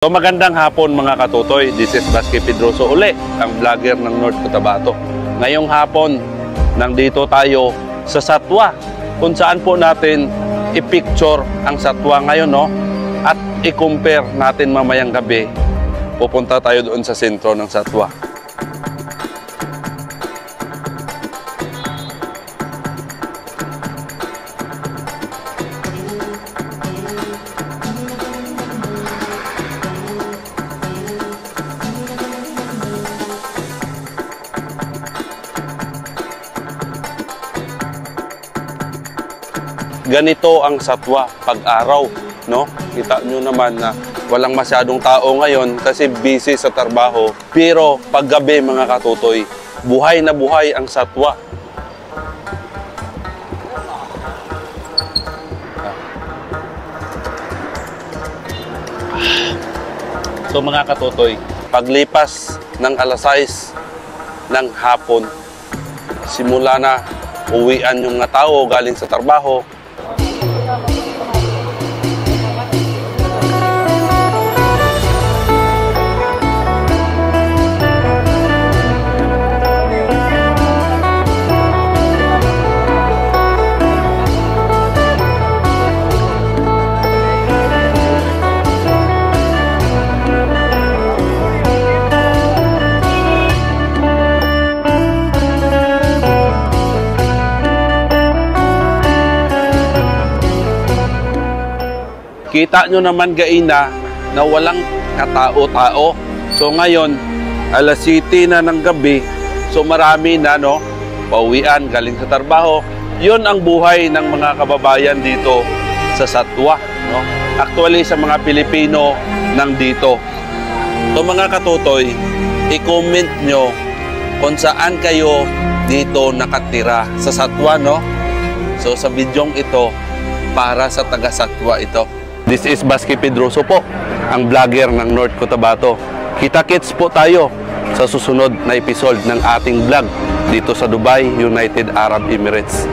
So magandang hapon mga katutoy, this is Basque Pedroso uli, ang vlogger ng North Cotabato. Ngayong hapon, nandito tayo sa Satwa, kung saan po natin i-picture ang Satwa ngayon, no? At i-compare natin mamayang gabi. Pupunta tayo doon sa sentro ng Satwa. Ganito ang Satwa pag-araw, no? Kita nyo naman na walang masyadong tao ngayon kasi busy sa trabaho. Pero paggabi mga katutoy, buhay na buhay ang Satwa. So mga katutoy, paglipas ng alas 6 ng hapon, simula na uwian yung mga tao galing sa trabaho. Kita nyo naman gaina na walang katao-tao. So ngayon, alas 7 na ng gabi, so marami na, no, pauwian galing sa trabaho. Yun ang buhay ng mga kababayan dito sa Satwa, no? Actually, sa mga Pilipino nang dito. So mga katutoy, i-comment nyo kung saan kayo dito nakatira sa Satwa, no? So sa bidyong ito, para sa taga-Satwa ito. This is Basque Pedroso po, ang vlogger ng North Cotabato. Kita-kits po tayo sa susunod na episode ng ating vlog dito sa Dubai, United Arab Emirates.